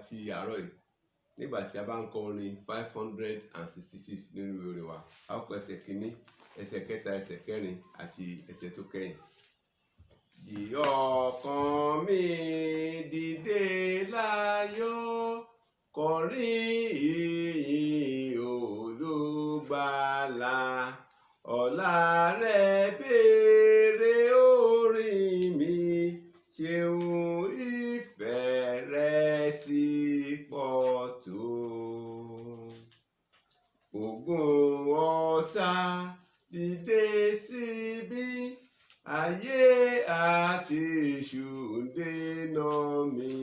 ti àárọ̀ yìí nígbà tí a bá ń kọ orin 566 nínú orin wa. A ó kọ ẹsẹ̀ kìíní, ẹsẹ̀ kẹta, ẹsẹ̀ kẹrin àti ẹsẹ̀ tó kẹ́yìn. Jí ọkàn mi dìde láyọ̀, kọrin ìyìn Olùgbàlà. Ọlá rẹ̀ béèrè orin mi, ṣeun ìfẹ́ rẹ̀ ti pọ̀ tó. Ogun ọ̀tá dìde síbí, ayé àti èṣù dènà mi.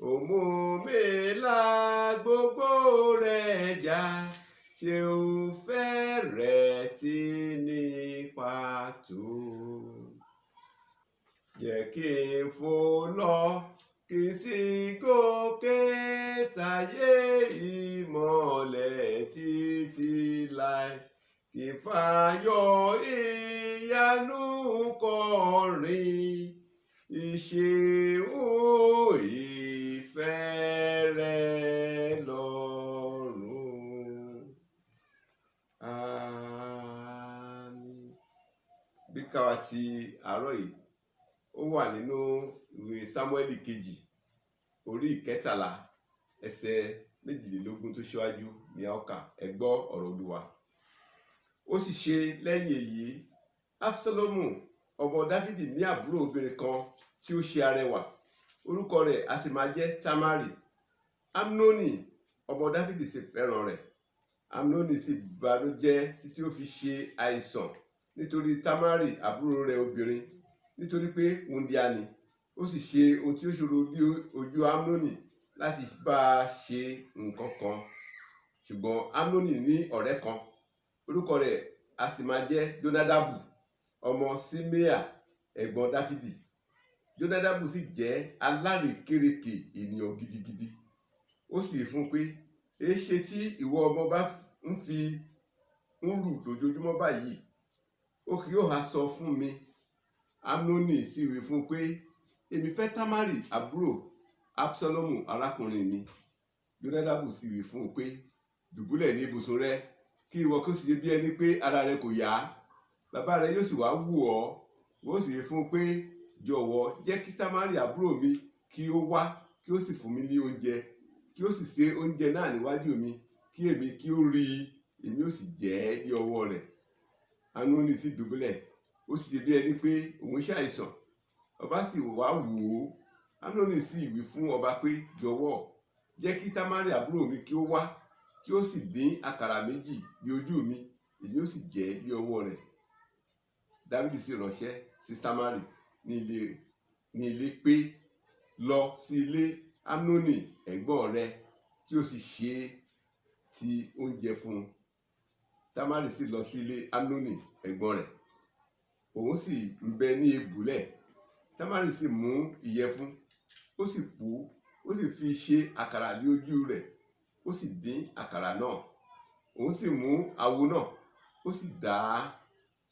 Ó mú mi là gbogbo rẹ̀ já, ṣeun ìfẹ́ rẹ̀ ti nípa tó. Jẹ́ kí n fò lọ, kí n sì gòkè sáyé ìmọ́lẹ̀ títí láé. Kí n fàyọ̀ ìyanu kọrin, ìṣeun ìfẹ́ rẹ̀ lọ́run. Àmín. Bí káwa ti àárọ̀ yìí, ó wà nínú ìwé Sámúẹ́lì kejì orí ìkẹtàlá ẹsẹ̀ 22 tó ṣíwájú ní a ó kà. Ẹ gbọ́ ọ̀rọ̀ Olúwa. Ó sì ṣe lẹ́yìn èyí, Absalomu ọmọ Dáfídì ní àbúrò obìnrin kan tí ó ṣe arẹwà, orúkọ rẹ̀ a sì máa jẹ́ Tamari. Amnoni ọmọ Dáfídì sì fẹ́ràn rẹ̀. Amnoni sì bànújẹ́ títí ó fi ṣe àìsàn nítorí Tamari àbúrò rẹ̀ obìnrin, nítorí pé wúńdíá ni. Ó sì ṣe ohun tí ó ṣòro ní ojú Amnoni láti bá a ṣe nǹkan kan. Ṣùgbọ́n Amnoni ní ọ̀rẹ́ kan, orúkọ rẹ̀ a sì máa jẹ́ Jonadabu ọmọ Ṣimea ẹ̀gbọ́n Dáfídì. Jonadabu sì jẹ́ alárékérekè ènìyàn gidigidi. Ó sì fún un pé, èéṣe tí ìwọ ọmọ bá ń fi ń rù lójoojúmọ́ báyìí? Ó kì yóò ha sọ fún mi? Amnoni sì wí fún un pé, èmi fẹ́ Tamari àbúrò Absalomu arákùnrin mi. Jonadabu sì wí fún un pé, dùbúlẹ̀ ní ibùsùn rẹ, kí ìwọ kí ó sì ṣe bí ẹni pé ara rẹ kò yá. Bàbá rẹ yóò sì wá wò ọ́. Ó sì wí fún un pé, jọ̀wọ́ jẹ́ kí Tamari àbúrò mi kí ó wá, kí ó sì fún mi ní oúnjẹ, kí ó sì ṣe oúnjẹ náà níwájú mi, kí èmi kí ó rí i, èmi ó sì jẹ ẹ́ ní ọwọ́ rẹ̀. Amnoni sì dùbúlẹ̀, ó sì ṣe bí ẹni pé òun ṣàìsàn. Ọba sì wá wò ó. Amnoni sì wí fún ọba pé, jọ̀wọ́ jẹ́ kí Tamari àbúrò mi kí ó wá, kí ó sì dín àkàrà méjì ní ojú mi, èmi ó sì jẹ ẹ́ ní ọwọ́ rẹ̀. Dáfídì sì ránṣẹ́ sí Tamari ní ilé pé, lọ sí ilé Amnoni ẹ̀gbọ́n rẹ, kí ó sì ṣe ti oúnjẹ fún un. Tamari sì lọ sí ilé Amnoni ẹ̀gbọ́n rẹ̀, òun sì ń bẹ ní ebùlẹ̀. Tamari sì mú ìyẹ̀fun, ó sì pò ó, ó sì fi ṣe àkàrà ní ojú rẹ̀, ó sì dín àkàrà náà. Òun sì mú àwo náà, ó sì dà á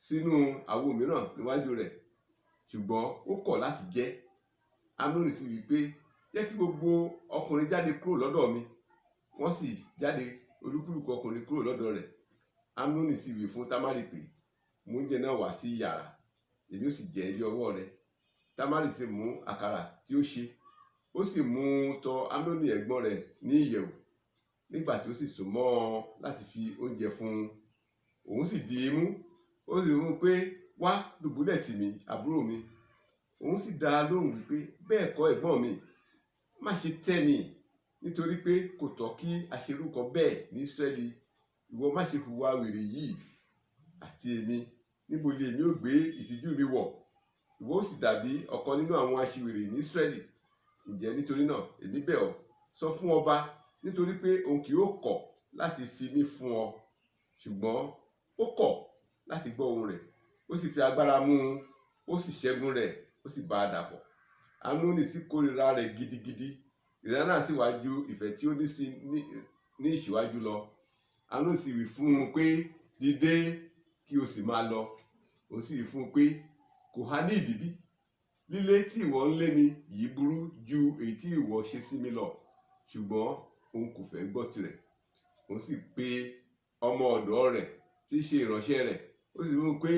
sínú àwo mìíràn níwájú rẹ̀, ṣùgbọ́n ó kọ̀ láti jẹ. Amnoni sì wí pé, jẹ́ kí gbogbo ọkùnrin jáde kúrò lọ́dọ̀ mi. Wọ́n sì jáde olúkúlùkù ọkùnrin kúrò lọ́dọ̀ rẹ̀. Amnoni sì wí fún Tamari pé, mú oúnjẹ náà wá sí yàrá, èmi ó sì jẹ ẹ́ ní ọwọ́ rẹ̀. Tamari sì mú àkàrà tí ó ṣe, ó sì mú un tọ̀ Amnoni ẹ̀gbọ́n rẹ̀ ní ìyẹ̀wù. Nígbà tí ó sì sún mọ́ ọn láti fi oúnjẹ fún un, òun sì dì í mú, ó sì wí pé, wá dùbúlẹ̀ tì mí, àbúrò mi. Òun sì dá a lóhùn wípé, bẹ́ẹ̀ kọ́ ẹ̀gbọ́n mi, má ṣe tẹ́ mi, nítorí pé kò tọ́ kí a ṣe irú nǹkan bẹ́ẹ̀ ní Ísírẹ́lì. Ìwọ má ṣe hùwà wèrè yìí. Àti èmi, níbo ni èmi ó gbé ìtìjú mi wọ̀? Ìwọ ó sì dàbí ọ̀kan nínú àwọn aṣiwèrè ní Ísírẹ́lì. Ǹjẹ́ nítorí náà èmi bẹ̀ ọ́, sọ fún ọba, nítorí pé òun kì yóò kọ̀ láti fi mí fún ọ. Ṣùgbọ́n ó kọ̀ láti gbọ́ ohùn rẹ̀, ó sì fi agbára mú un, ó sì ṣẹ́gun rẹ̀, ó sì bá a dàpọ̀. Amnoni sì kórìíra rẹ̀ gidigidi. Ìríra náà sì wá ju ìfẹ́ tí ó ní sí ní ìṣíwájú lọ. Amnoni sì wí fún un pé, dìde kí o sì máa lọ. Ó sì wí fún un pé, kò há ní ìdí bí? Lílé tí ìwọ ń lé mi yìí burú ju èyí tí ìwọ ṣe sí mi lọ. ṣùgbọ́n òun kò fẹ́ gbọ́ tirẹ̀. Òun sì pe ọmọ ọ̀dọ̀ rẹ̀ tí í ṣe ìránṣẹ́ rẹ̀, ó sì wí pé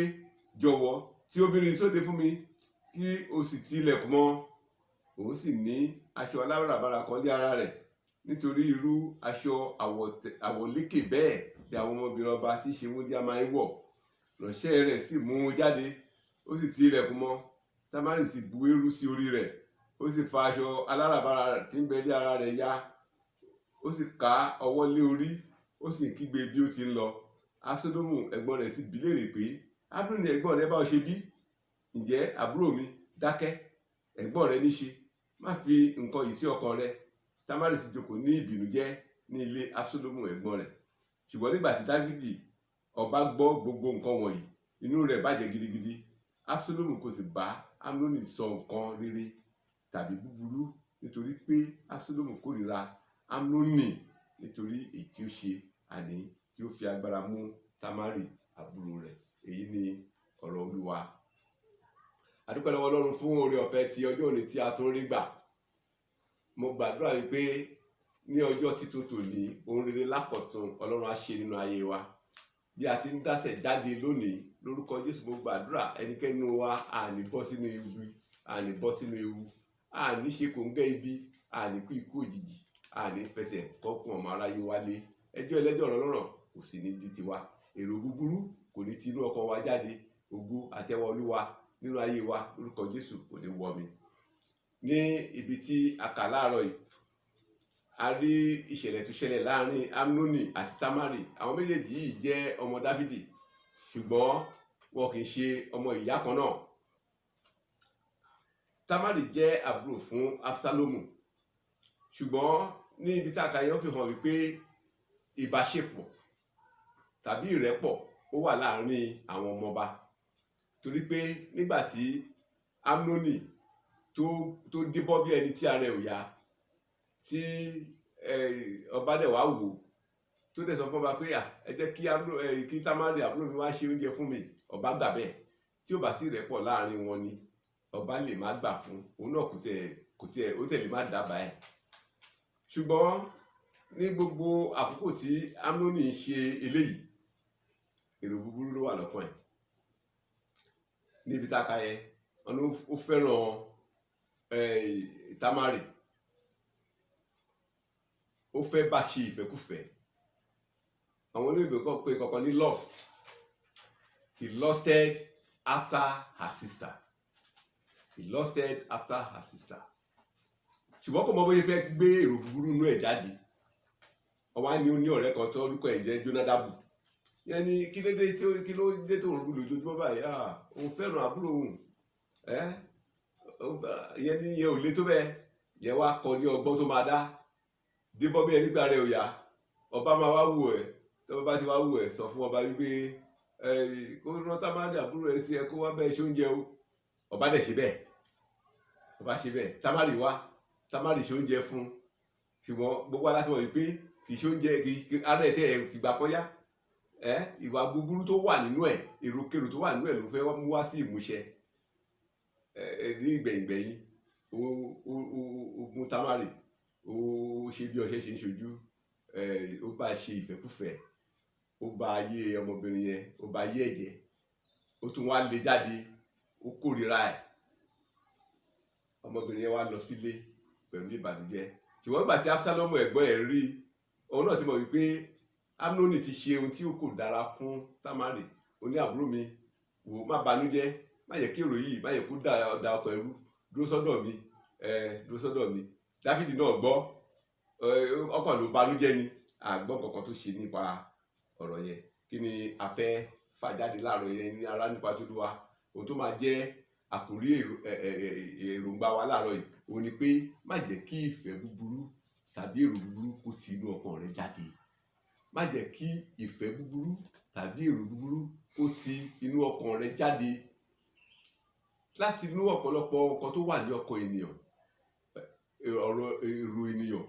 jọ̀wọ́ tí obìnrin sóde fún mi kí o sì ti ilẹ̀kùn mọ́. Òun sì ní aṣọ aláràbarà kan lé ara rẹ̀, nítorí irú aṣọ àwọ̀lékè bẹ́ẹ̀ tí àwọn ọmọbìnrin ọba tí í ṣe wúndíá máa ń wọ̀. Ìránṣẹ́ rẹ̀ sì mú un jáde, ó sì ti ilẹ̀kùn mọ́. Támárì sì bu eérú sí orí rẹ̀, ó sì fa aṣọ aláràbarà tí ń bẹ lé ara rẹ̀ ya, ó sì ká ọwọ́ lé orí, ó sì ń kígbe bí ó ti ń lọ. Absalomu ẹ̀gbọ́n rẹ̀ sì bi léèrè pé, Amnoni ẹ̀gbọ́n rẹ̀ bá ọ ṣe bí? Ǹjẹ́ àbúrò mi, dákẹ́, ẹ̀gbọ́n rẹ̀ ní ṣe, má fi nǹkan yìí sí ọkàn rẹ̀. Támárì sì jókòó ní ìbìnújẹ́ ní ilé Absalomu ẹ̀gbọ́n rẹ̀. Ṣùgbọ́n nígbà tí Dáfídì ọba gbọ́ gbogbo nǹkan wọ̀nyí, inú rẹ̀ bàjẹ́ gidigidi. Absalomu kò sì bá Amnoni sọ nǹkan rere tàbí búburú, nítorí pé Absalomu kórìíra Amnoni nítorí èyí tí ó ṣe, àní tí ó fi agbára mú Támárì àbúrò rẹ̀. Èyí ni ọ̀rọ̀ Olúwa. A dúpẹ́ lọ́wọ́ Ọlọ́run fún oore ọ̀fẹ́ ti ọjọ́ òní tí a tún rí gbà. Mo gbàdúrà wípé ní ọjọ́ títún tòní, ohun rere lákọ̀tun Ọlọ́run á ṣe nínú ayé wa. Bí a ti ń dásẹ̀ jáde lónìí, lórúkọ Jésù mo gbàdúrà ẹnikẹ́ni wa àní bọ́ sínú ewu, àní bọ́ sínú ewu, àní ṣe kòńgẹ́ ibi, àní kú ikú òjijì, àní fẹsẹ̀ kọ́kùn ọmọ aráyé wálé. Ẹjọ́ ẹlẹ́jọ́ ọ̀rọ̀ kò sì ní di tiwa. Èrò búburú kò ní ti inú ọkàn wa jáde. Ògo àti ẹwà Olúwa nínú ayé wa lórúkọ Jésù kò ní wọ̀ mí. Ní ibi tí a kà láàárọ̀ yìí, a rí ìṣẹ̀lẹ̀ tó ṣẹlẹ̀ láàrin Amnoni àti Támárì. Àwọn méjèèjì yìí jẹ́ ọmọ Dáfídì, ṣùgbọ́n wọn kì í ṣe ọmọ ìyá kan náà. Támárì jẹ́ àbúrò fún Absalomu, ṣùgbọ́n ní ibi tá a kà yẹn ó fi hàn wípé ìbáṣepọ̀ tàbí ìrẹ́pọ̀ ó wà láàrin àwọn ọmọọba. Torí pé nígbà tí Amnoni tó débọ́ bí ẹni tí ara ẹ̀ ò yá, tí ọba dẹ̀ wá wò, tó dẹ̀ sọ fún ọba pé ẹ jẹ́ kí Támárì àbúrò mi wá ṣe oúnjẹ fún mi, ọba gbà bẹ́ẹ̀. Tí ó bá sí ìrẹ́pọ̀ láàrin wọn ni ọba lè má gbà fún òun náà, ó tẹ̀lé má dábàá ẹ̀. Ṣùgbọ́n ní gbogbo àkókò tí Amnoni ń ṣe eléyìí, èrò búburú ló wà lọ́kàn ẹ̀. Níbi tá a kà yẹn, ó fẹ́ràn Támárì, ó fẹ́ bá ṣe ìfẹ́kúfẹ̀ẹ́. Àwọn olóyìnbó kan pé kankan ní lust. He lusted after her sister. He lusted after her sister. Ṣùgbọ́n kò mọ bóyá fẹ́ gbé èrò búburú inú ẹ̀ jáde. Ọwọ́ á ní ó ní ọ̀rẹ́ kan tó orúkọ ẹ̀ jẹ́ Jónádàbù. Yẹn ni kí ló dé tó ń rú lójoojúmọ́ báyìí? Òun fẹ́ràn àbúrò òun. Yẹn ni yẹn ò lé tó bẹ́ẹ̀. Yẹn wá kọ ní ọgbọ́n tó máa dá. Débọ́ bí ẹni gbà rẹ̀ ò yá. Ọba máa wá wò ẹ̀. Tọ́ba bá ti wá wò ẹ̀, sọ fún ọba wípé kó rán Támárì àbúrò ẹ̀ sí ẹ kó wá bẹ́ẹ̀ ṣe oúnjẹ o. Ọba dẹ̀ ṣe bẹ́ẹ̀. Ọba ṣe bẹ́ẹ̀. Támárì wá. Támárì ṣe oúnjẹ fún un. Ṣùgbọ́n gbogbo aláti mọ̀ wípé kì í ṣe oúnjẹ, ara ẹ̀ tẹ́ ẹ̀ fìgbà kan yá. Ìwà búburú tó wà nínú ẹ̀, èròkèrò tó wà nínú ẹ̀ ló fẹ́ mú wá sí ìmúṣẹ. Ní ìgbẹ̀yìngbẹ̀yìn, ó mú Támárì, ó ṣe bí ọṣẹ ṣe ń ṣojú, ó bá ṣe ìfẹ́kúfẹ̀ẹ́, ó bá ayé ọmọbìnrin yẹn, ó bá ayé ẹ̀jẹ̀, ó tún wá lé jáde, ó kórìíra ẹ̀. Ọmọbìnrin yẹn wá lọ sílé pẹ̀lú ìbànújẹ́. Ṣùgbọ́n nígbà tí Absalomu ẹ̀gbọ́n ẹ̀ rí, òun náà ti mọ̀ wípé Amnoni ti ṣe ohun tí ó kò dára fún Támárì. Ó ní àbúrò mi, wò má banújẹ́, má yẹ kí èrò yìí, má yẹ kó da ọkàn ẹrú, dúró sọ́dọ̀ mi. Dáfídì náà gbọ́, ọkàn ló banújẹ́ ni, àgbọ́n kankan tó ṣe nípa ọ̀rọ̀ yẹn. Kí ni a fẹ́ fà jáde láàárọ̀ yẹn ní ara nípa tó lúwa? Ohun tó máa jẹ́ àkórí èròǹgbà wa láàárọ̀ yìí, òun ni pé má jẹ́ kí ìfẹ́ búburú tàbí èrò búburú kó ti inú ọkàn rẹ jáde. Má jẹ́ kí ìfẹ́ búburú tàbí èrò búburú kó ti inú ọkàn rẹ jáde. Láti inú ọ̀pọ̀lọpọ̀ nǹkan tó wà ní ọkàn ènìyàn, èrò ènìyàn,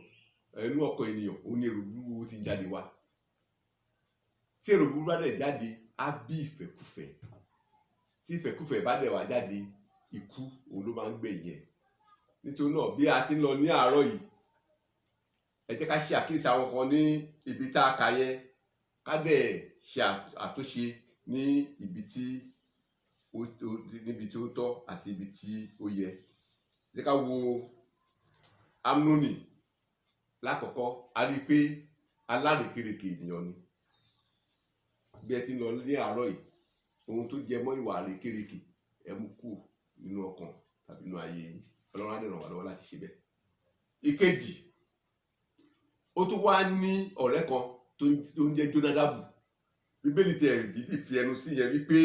inú ọkàn ènìyàn, òun ni èrò búburú ti jáde wá. Tí èrò búburú bá dẹ̀ jáde, á bí ìfẹ́kúfẹ̀ẹ́. Tí ìfẹ́kúfẹ̀ẹ́ bá dẹ̀ wá jáde, ikú òun ló máa ń gbẹ̀yìn ẹ̀. Nítorí náà bí a ti ń lọ ní àárọ̀ yìí, ẹ jẹ́ ká ṣe àkíyèsí àwọn kan ní ibi tá a kà yẹn, ká dẹ̀ ṣe àtúnṣe ní ibi tí ó tọ́ àti ibi tí ó yẹ. Ẹ jẹ́ ká wo Amnoni. Lákọ̀ọ́kọ́, a rí i pé alárekérekè ènìyàn ni. Bí ẹ ti ń lọ ní àárọ̀ yìí, ohun tó jẹ mọ́ ìwà àrékérekè ẹ mú kúrò nínú ọkàn tàbí nínú ayé yín. Ọlọ́run á lè ràn wá lọ́wọ́ láti ṣe bẹ́ẹ̀. Ìkejì, ó tún wá ní ọ̀rẹ́ kan tó ń jẹ́ Jónádàbù. Bíbélì tẹ̀ dídì fi ẹnu sí yẹn wípé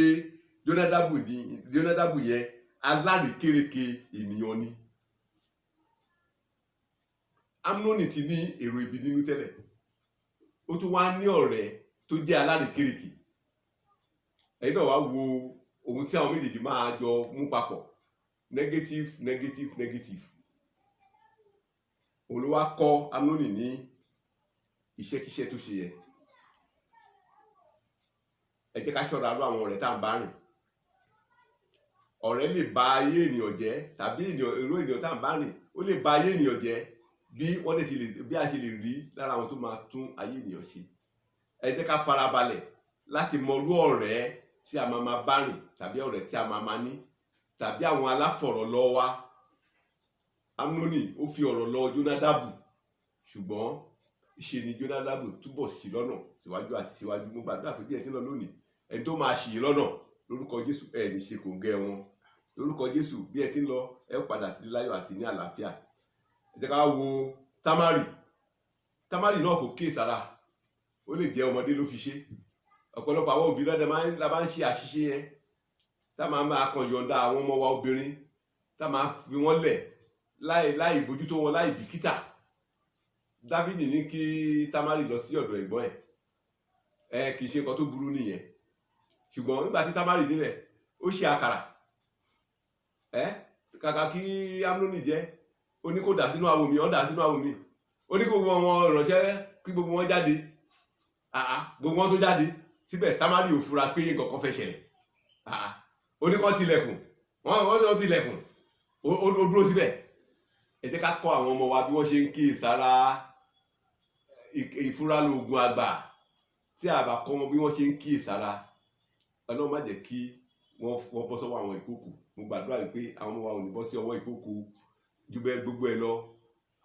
Jónádàbù yẹn alárekérekè ènìyàn ni. Amnoni ti ní èrò ibi nínú tẹ́lẹ̀, ó tún wá ní ọ̀rẹ́ tó jẹ́ alárekérekè. Ẹ̀yin náà wá wo ohun tí àwọn méjèèjì máa jọ mú papọ̀, negative. Òun ló wá kọ́ Amnoni ní iṣẹ́kíṣẹ́ tó ṣe yẹ. Ẹ jẹ́ ká ṣọ́ra lọ àwọn ọ̀rẹ́ tá à ń bá rìn. Ọ̀rẹ́ lè ba ayé ènìyàn jẹ́, tàbí èrò ènìyàn tá à ń bá rìn ó lè ba ayé ènìyàn jẹ́, bí a ṣe lè rí lára àwọn tó máa tún ayé ènìyàn ṣe. Ẹ jẹ́ ká farabalẹ̀ láti mọ irú ọ̀rẹ́ tí a máa bá rìn, tàbí ọ̀rẹ́ tí a máa ní, tàbí àwọn aláfọ̀rọ̀lọ wa. Amnoni ó fi ọ̀rọ̀ lọ Jónádàbù, ṣùgbọ́n ìṣe ni Jónádàbù túbọ̀ ṣì lọ́nà síwájú àti síwájú. Mo gbàdúrà pé bí ẹ ti ń lọ lónìí, ẹni tó máa ṣì yín lọ́nà lórúkọ Jésù ẹ ní ṣe kòńgẹ́ wọn. Lórúkọ Jésù bí ẹ ti ń lọ, ẹ ó padà sí láyọ̀ àti ní àlàáfíà. Ẹ jẹ́ ká wo Támárì. Támárì náà kò kíyèsára, ó lè jẹ́ ọmọdé ló fi ṣe. Ọ̀pọ̀lọpọ̀ àwọn òbí lọ́dẹ la máa ń ṣe àṣìṣe yẹn, tá máa kàn yọ̀ǹda àwọn ọmọ wa obìnrin, tá máa fi wọ́n lẹ̀ láì bójútó wọn, láì bìkítà. Dáfídì ní kí Támárì lọ sí ọ̀dọ̀ ẹ̀gbọ́n ẹ̀, kì í ṣe nǹkan tó burú nìyẹn. Ṣùgbọ́n nígbà tí Támárì délẹ̀, ó ṣe àkàrà, kàkà kí Amnoni jẹ́, ó ní kó dà sínú àwo mi, ó dà sínú àwo mi. Ó ní kó gbogbo wọn ìránṣẹ́ kí gbogbo wọn jáde. Gbogbo wọn tó jáde, síbẹ̀ Támárì ò fura pé nǹkan kan fẹ́ ṣẹlẹ̀. Ó ní kó tilẹ̀kùn, wọ́n tilẹ̀kùn, ó dúró síbẹ̀. Ẹ jẹ́ ká kọ́ àwọn ọmọ wa bí wọ́n ṣe ń kíyèsára. Ìfura lóògùn àgbà. Tí a bá kọ́ wọn bí wọ́n ṣe ń kíyèsára, Ọlọ́run má jẹ́ kí wọ́n bọ́ sọ́wọ́ àwọn ìkòkò. Mo gbàdúrà wípé àwọn ọmọ wa ò ní bọ́ sí ọwọ́ ìkòkò. Ju bẹ́ẹ̀ gbogbo ẹ lọ,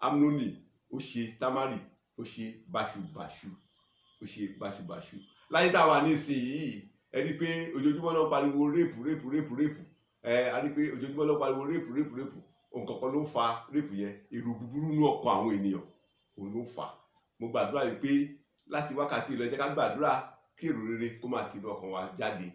Amnoni ó ṣe Támárì, ó ṣe báṣubàṣu. Láyé tá a wà ní ìsinyìí, ẹ rí i pé ojoojúmọ́ náà pariwo réèpù. A rí i pé ojoojúmọ́ náà pariwo réèpù. Nǹkan kan ló ń fa réèpù yẹn, èrò búburú nú ọkàn àwọn ènìyàn òun ló ń fà. Mo gbàdúrà wípé láti wákàtí ìlọ, ẹ jẹ́ ká gbàdúrà kí èrò rere kó má ti inú ọkàn wa jáde,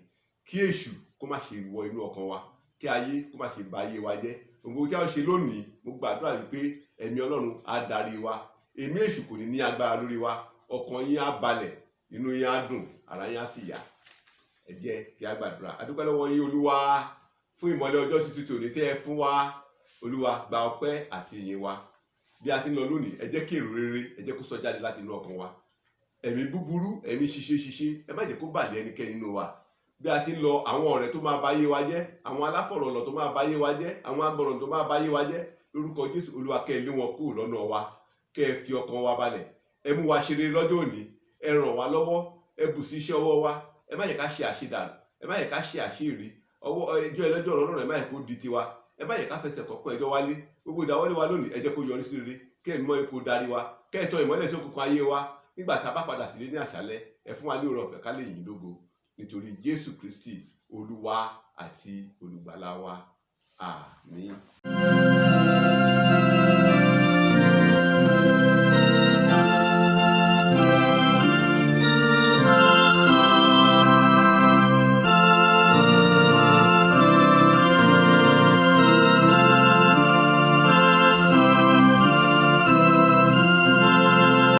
kí èṣù kó má ṣe wọ inú ọkàn wa, kí ayé kó má ṣe bà ayé wa jẹ́. Gbogbo tí a ṣe lónìí, mo gbàdúrà wípé ẹ̀mí Ọlọ́run á darí wa, ẹ̀mí èṣù kò ní agbára lórí wa, ọkàn yín á balẹ̀, inú yín á dùn, ara yín á sì yá. Ẹ jẹ́ kí a gbàdúrà. A dúpẹ́ lọ́wọ́ yín Olúwa fún ìmọ́lẹ̀ ọjọ́ tuntun tòní tẹ́ ẹ fún wa. Olúwa, gba ọpẹ́ àti ìyìn wa. Bí a ti ń lọ lónìí, ẹ jẹ́ kí èrò rere ẹ jẹ́ kó sọ jáde láti inú ọkàn wa. Ẹ̀mí búburú, ẹ̀mí ṣiṣẹ́, ẹ má jẹ́ kó bàlẹ̀ ẹnikẹ́ni nínú wa. Bí a ti ń lọ, àwọn ọ̀rẹ́ tó máa bá ayé wa jẹ́, àwọn aláfọ̀rọ̀lọ̀ tó máa bá ayé wa jẹ́, àwọn agbọ̀ràn tó máa bá ayé wa jẹ́, lórúkọ Jésù Olúwa, kẹ́ ẹ lé wọn kúrò lọ́nà wa, kẹ́ ẹ fi ọkàn wa balẹ̀. Ẹ mú wa ṣe rere lọ́jọ́ òní, ẹ ràn wá lọ́wọ́, ẹ bù sí iṣẹ́ ọwọ́ wa. Ẹ má jẹ́ ká ṣe àṣedànù, ẹ má jẹ́ ká ṣe àṣírí. Ẹjọ́ ẹlẹ́jọ́ Ọlọ́run ẹ má jẹ́ kó di tiwa. Ẹ má jẹ́ ká fẹsẹ̀ kọ̀ọ̀kan ẹjọ́ wálé. Gbogbo ìdáwọ́lé wa lónìí, ẹ jẹ́ kó yọrí sí rere, kẹ́ ẹ mọ ipò darí wa, kẹ́ ẹ tàn ìmọ́lẹ̀ sí òkùnkùn ayé wa. Nígbà tá a bá padà sílé ní àṣálẹ́, ẹ fún wa ní oore ọ̀fẹ́ ká lè yìn lógo. Nítorí Jésù Kristi Olúwa àti Olùgbàlà wa. Àmín.